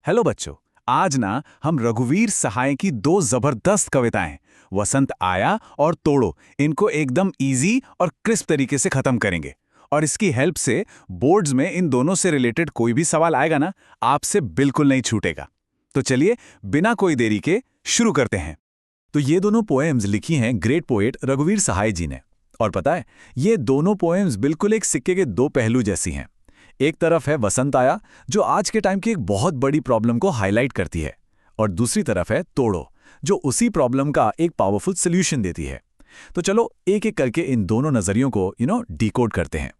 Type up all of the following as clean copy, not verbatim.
Hello बच्चों। आज ना हम रघुवीर सहाय की दो जबरदस्त कविताएं वसंत आया और तोड़ो इनको एकदम इजी और क्रिस्प तरीके से खत्म करेंगे। और इसकी हेल्प से बोर्ड्स में इन दोनों से रिलेटेड कोई भी सवाल आएगा ना, आपसे बिल्कुल नहीं छूटेगा। तो चलिए बिना कोई देरी के शुरू करते हैं। तो ये दोनों पोएम्स लिखी हैं ग्रेट पोएट रघुवीर सहाय जी ने। और पता है, ये दोनों पोएम्स बिल्कुल एक सिक्के के दो पहलू जैसी हैं। एक तरफ है वसंत आया, जो आज के टाइम की एक बहुत बड़ी प्रॉब्लम को हाईलाइट करती है, और दूसरी तरफ है तोड़ो, जो उसी प्रॉब्लम का एक पावरफुल सॉल्यूशन देती है। तो चलो एक एक करके इन दोनों नजरियों को डिकोड करते हैं।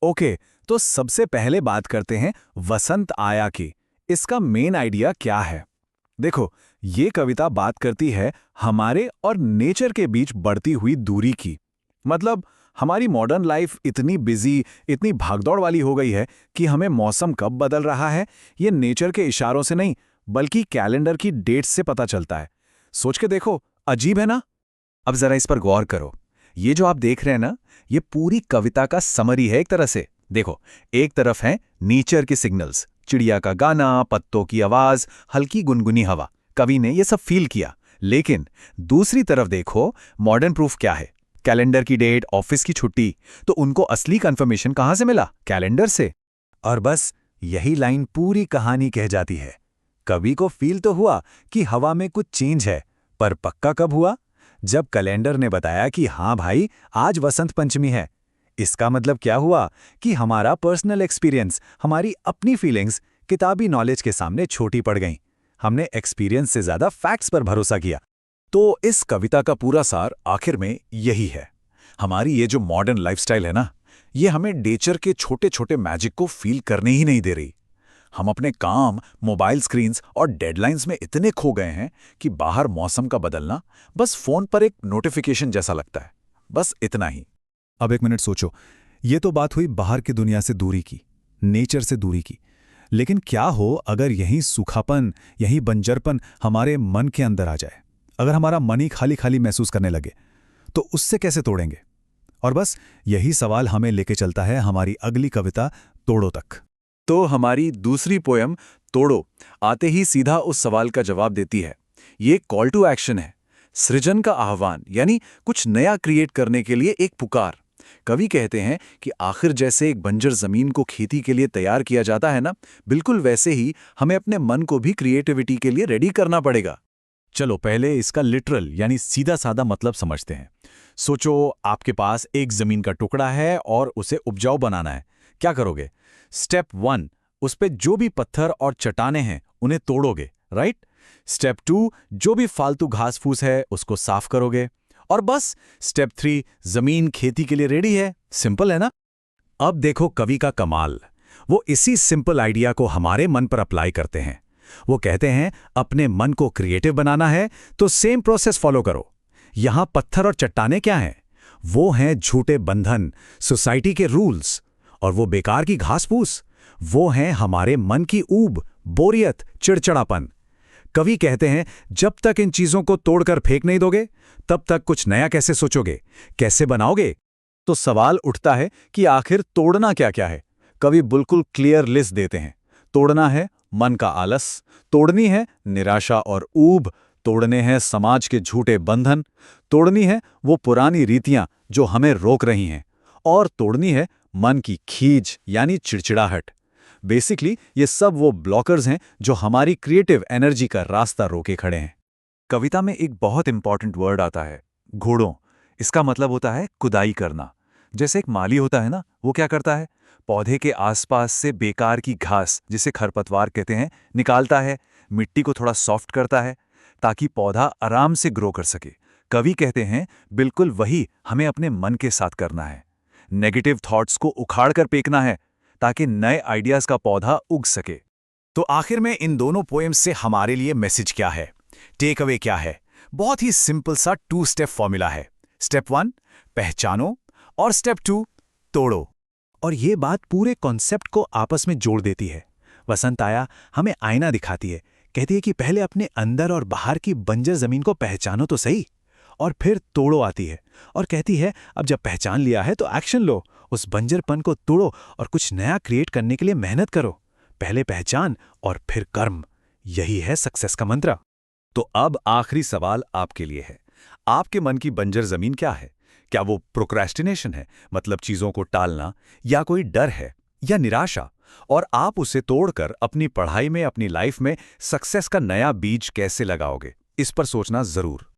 ओके, तो सबसे पहले बात करते हैं वसंत आया की। इसका मेन आइडिया क्या है? देखो, ये कविता बात करती है हमारे और नेचर के बीच बढ़ती हुई दूरी की। मतलब हमारी मॉडर्न लाइफ इतनी बिजी, इतनी भागदौड़ वाली हो गई है कि हमें मौसम कब बदल रहा है ये नेचर के इशारों से नहीं, बल्कि कैलेंडर की डेट्स से पता चलता है। सोच के देखो, अजीब है ना? अब जरा इस पर गौर करो। ये जो आप देख रहे हैं ना, ये पूरी कविता का समरी है एक तरह से। देखो, एक तरफ है नेचर के सिग्नल्स, चिड़िया का गाना, पत्तों की आवाज, हल्की गुनगुनी हवा। कवि ने ये सब फील किया। लेकिन दूसरी तरफ देखो, मॉडर्न प्रूफ क्या है? कैलेंडर की डेट, ऑफिस की छुट्टी। तो उनको असली कंफर्मेशन कहां से मिला? कैलेंडर से। और बस यही लाइन पूरी कहानी कह जाती है। कवि को फील तो हुआ कि हवा में कुछ चेंज है, पर पक्का कब हुआ? जब कैलेंडर ने बताया कि हाँ भाई, आज वसंत पंचमी है। इसका मतलब क्या हुआ कि हमारा पर्सनल एक्सपीरियंस, हमारी अपनी फीलिंग्स किताबी नॉलेज के सामने छोटी पड़ गईं। हमने एक्सपीरियंस से ज्यादा फैक्ट्स पर भरोसा किया। तो इस कविता का पूरा सार आखिर में यही है। हमारी ये जो मॉडर्न लाइफस्टाइल है ना, ये हमें नेचर के छोटे छोटे मैजिक को फील करने ही नहीं दे रही। हम अपने काम, मोबाइल स्क्रीन्स और डेडलाइंस में इतने खो गए हैं कि बाहर मौसम का बदलना बस फोन पर एक नोटिफिकेशन जैसा लगता है। बस इतना ही। अब एक मिनट सोचो, ये तो बात हुई बाहर की दुनिया से दूरी की, नेचर से दूरी की। लेकिन क्या हो अगर यही सूखापन, यही बंजरपन हमारे मन के अंदर आ जाए? अगर हमारा मन ही खाली खाली महसूस करने लगे, तो उससे कैसे तोड़ेंगे? और बस यही सवाल हमें लेके चलता है हमारी अगली कविता तोड़ो तक। तो हमारी दूसरी पोयम तोड़ो आते ही सीधा उस सवाल का जवाब देती है। ये कॉल टू एक्शन है, सृजन का आह्वान, यानी कुछ नया क्रिएट करने के लिए एक पुकार। कवि कहते हैं कि आखिर जैसे एक बंजर जमीन को खेती के लिए तैयार किया जाता है ना, बिल्कुल वैसे ही हमें अपने मन को भी क्रिएटिविटी के लिए रेडी करना पड़ेगा। चलो पहले इसका लिटरल यानी सीधा साधा मतलब समझते हैं। सोचो, आपके पास एक जमीन का टुकड़ा है और उसे उपजाऊ बनाना है। क्या करोगे? स्टेप 1, उस पे जो भी पत्थर और चट्टाने हैं उन्हें तोड़ोगे, राइट? स्टेप 2, जो भी फालतू घास फूस है उसको साफ करोगे। और बस स्टेप 3, जमीन खेती के लिए रेडी है। सिंपल है ना? अब देखो कवि का कमाल। वो इसी सिंपल आइडिया को हमारे मन पर अप्लाई करते हैं। वो कहते हैं अपने मन को क्रिएटिव बनाना है तो सेम प्रोसेस फॉलो करो। यहां पत्थर और चट्टाने क्या हैं? वो हैं झूठे बंधन, सोसाइटी के रूल्स। और वो बेकार की घास फूस, वो हैं हमारे मन की ऊब, बोरियत, चिड़चिड़ापन। कवि कहते हैं जब तक इन चीजों को तोड़कर फेंक नहीं दोगे, तब तक कुछ नया कैसे सोचोगे, कैसे बनाओगे? तो सवाल उठता है कि आखिर तोड़ना क्या क्या है? कवि बिल्कुल क्लियर लिस्ट देते हैं। तोड़ना है मन का आलस, तोड़नी है निराशा और ऊब, तोड़ने हैं समाज के झूठे बंधन, तोड़नी है वो पुरानी रीतियां जो हमें रोक रही हैं, और तोड़नी है मन की खीज यानी चिड़चिड़ाहट। बेसिकली ये सब वो ब्लॉकर्स हैं जो हमारी क्रिएटिव एनर्जी का रास्ता रोके खड़े हैं। कविता में एक बहुत इंपॉर्टेंट वर्ड आता है, घोड़ों। इसका मतलब होता है कुदाई करना। जैसे एक माली होता है ना, वो क्या करता है? पौधे के आसपास से बेकार की घास, जिसे खरपतवार कहते हैं, निकालता है, मिट्टी को थोड़ा सॉफ्ट करता है ताकि पौधा आराम से ग्रो कर सके। कवि कहते हैं बिल्कुल वही हमें अपने मन के साथ करना है। नेगेटिव थॉट्स को उखाड़ कर फेंकना है ताकि नए आइडियाज का पौधा उग सके। तो आखिर में इन दोनों पोएम्स से हमारे लिए मैसेज क्या है, टेक अवे क्या है? बहुत ही सिंपल सा 2 स्टेप फॉर्मूला है। स्टेप 1, पहचानो, और स्टेप 2, तोड़ो। और ये बात पूरे कॉन्सेप्ट को आपस में जोड़ देती है। वसंत आया हमें आईना दिखाती है, कहती है कि पहले अपने अंदर और बाहर की बंजर जमीन को पहचानो तो सही। और फिर तोड़ो आती है और कहती है अब जब पहचान लिया है तो एक्शन लो, उस बंजरपन को तोड़ो और कुछ नया क्रिएट करने के लिए मेहनत करो। पहले पहचान और फिर कर्म। यही है सक्सेस का मंत्र। तो अब आखिरी सवाल आपके लिए है। आपके मन की बंजर जमीन क्या है? क्या वो प्रोक्रेस्टिनेशन है, मतलब चीजों को टालना, या कोई डर है, या निराशा? और आप उसे तोड़कर अपनी पढ़ाई में, अपनी लाइफ में सक्सेस का नया बीज कैसे लगाओगे? इस पर सोचना जरूर।